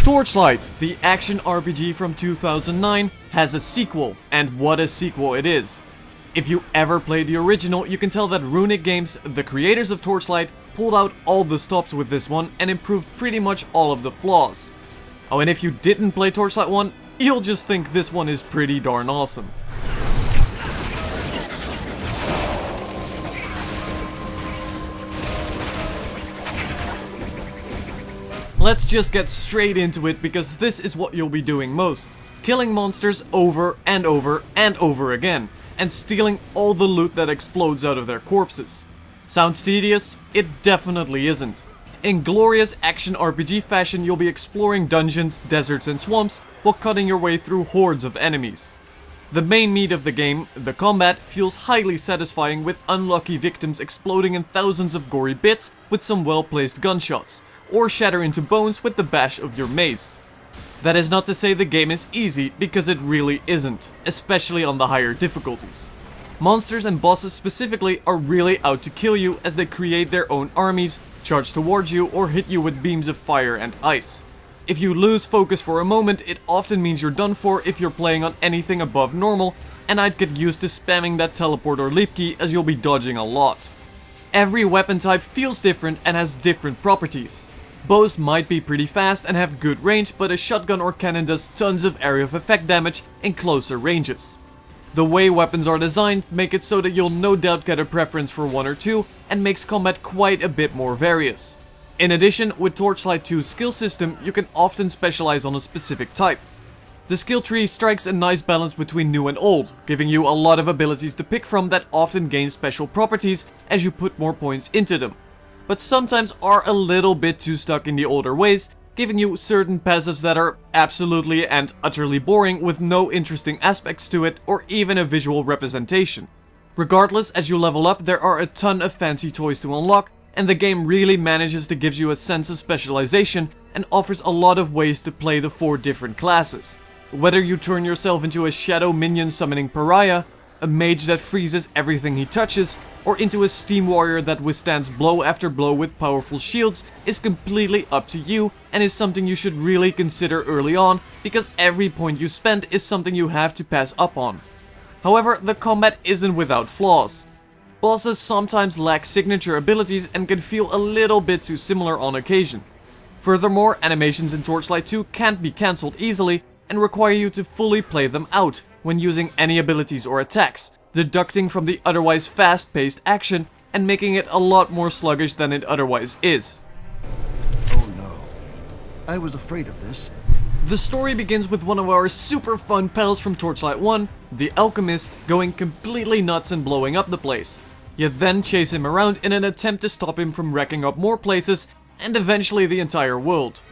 Torchlight, the action RPG from 2009, has a sequel, and what a sequel it is. If you ever played the original, you can tell that Runic Games, the creators of Torchlight, pulled out all the stops with this one and improved pretty much all of the flaws. Oh, and if you didn't play Torchlight 1, you'll just think this one is pretty darn awesome. Let's just get straight into it, because this is what you'll be doing most. Killing monsters over and over and over again, and stealing all the loot that explodes out of their corpses. Sounds tedious? It definitely isn't. In glorious action RPG fashion, you'll be exploring dungeons, deserts and swamps while cutting your way through hordes of enemies. The main meat of the game, the combat, feels highly satisfying, with unlucky victims exploding in thousands of gory bits with some well-placed gunshots, or shatter into bones with the bash of your mace. That is not to say the game is easy, because it really isn't, especially on the higher difficulties. Monsters and bosses specifically are really out to kill you, as they create their own armies, charge towards you, or hit you with beams of fire and ice. If you lose focus for a moment, it often means you're done for if you're playing on anything above normal, and I'd get used to spamming that teleport or leap key, as you'll be dodging a lot. Every weapon type feels different and has different properties. Bows might be pretty fast and have good range, but a shotgun or cannon does tons of area of effect damage in closer ranges. The way weapons are designed make it so that you'll no doubt get a preference for one or two, and makes combat quite a bit more various. In addition, with Torchlight 2's skill system, you can often specialize on a specific type. The skill tree strikes a nice balance between new and old, giving you a lot of abilities to pick from that often gain special properties as you put more points into them, but sometimes are a little bit too stuck in the older ways, giving you certain passives that are absolutely and utterly boring with no interesting aspects to it or even a visual representation. Regardless, as you level up, there are a ton of fancy toys to unlock, and the game really manages to give you a sense of specialization and offers a lot of ways to play the 4 different classes. Whether you turn yourself into a shadow minion summoning pariah, a mage that freezes everything he touches, or into a steam warrior that withstands blow after blow with powerful shields, is completely up to you, and is something you should really consider early on, because every point you spend is something you have to pass up on. However, the combat isn't without flaws. Bosses sometimes lack signature abilities and can feel a little bit too similar on occasion. Furthermore, animations in Torchlight 2 can't be cancelled easily, and require you to fully play them out when using any abilities or attacks, deducting from the otherwise fast-paced action and making it a lot more sluggish than it otherwise is. Oh no, I was afraid of this. The story begins with one of our super fun pals from Torchlight 1, the Alchemist, going completely nuts and blowing up the place. You then chase him around in an attempt to stop him from wrecking up more places, and eventually the entire world.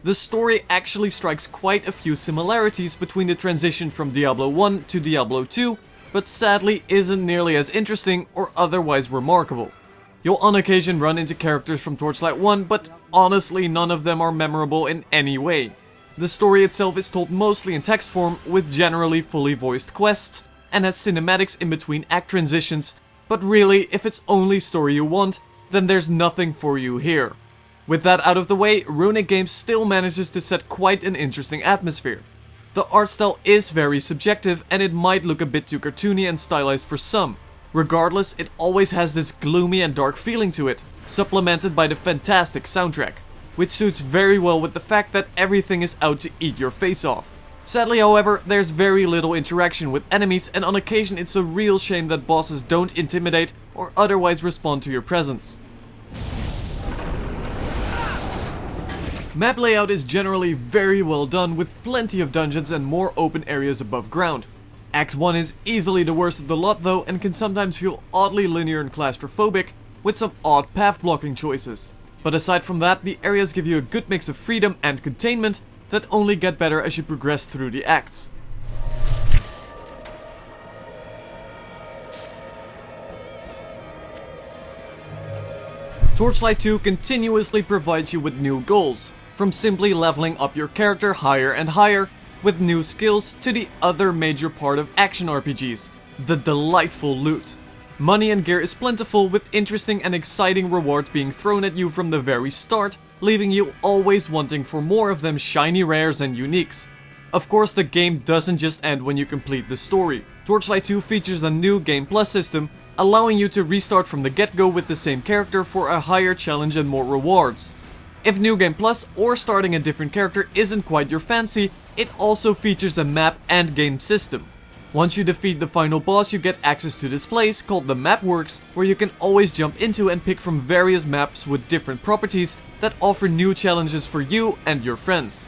The story actually strikes quite a few similarities between the transition from Diablo 1 to Diablo 2, but sadly isn't nearly as interesting or otherwise remarkable. You'll on occasion run into characters from Torchlight 1, but honestly none of them are memorable in any way. The story itself is told mostly in text form, with generally fully voiced quests, and has cinematics in between act transitions, but really, if it's only story you want, then there's nothing for you here. With that out of the way, Runic Games still manages to set quite an interesting atmosphere. The art style is very subjective, and it might look a bit too cartoony and stylized for some. Regardless, it always has this gloomy and dark feeling to it, supplemented by the fantastic soundtrack, which suits very well with the fact that everything is out to eat your face off. Sadly, however, there's very little interaction with enemies, and on occasion it's a real shame that bosses don't intimidate or otherwise respond to your presence. Map layout is generally very well done, with plenty of dungeons and more open areas above ground. Act 1 is easily the worst of the lot though, and can sometimes feel oddly linear and claustrophobic, with some odd path blocking choices. But aside from that, the areas give you a good mix of freedom and containment that only get better as you progress through the acts. Torchlight 2 continuously provides you with new goals, from simply leveling up your character higher and higher, with new skills, to the other major part of action RPGs, the delightful loot. Money and gear is plentiful, with interesting and exciting rewards being thrown at you from the very start, leaving you always wanting for more of them shiny rares and uniques. Of course, the game doesn't just end when you complete the story. Torchlight 2 features a new Game Plus system, allowing you to restart from the get-go with the same character for a higher challenge and more rewards. If New Game Plus or starting a different character isn't quite your fancy, it also features a map and game system. Once you defeat the final boss, you get access to this place called the Map Works, where you can always jump into and pick from various maps with different properties that offer new challenges for you and your friends.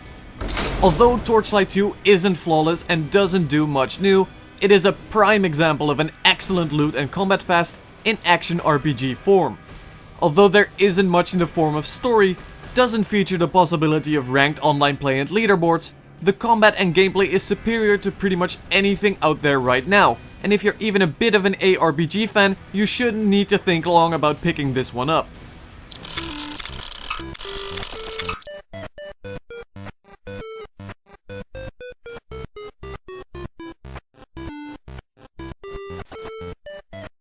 Although Torchlight 2 isn't flawless and doesn't do much new, it is a prime example of an excellent loot and combat fast in action RPG form. Although there isn't much in the form of story, doesn't feature the possibility of ranked online play and leaderboards, the combat and gameplay is superior to pretty much anything out there right now, and if you're even a bit of an ARPG fan, you shouldn't need to think long about picking this one up.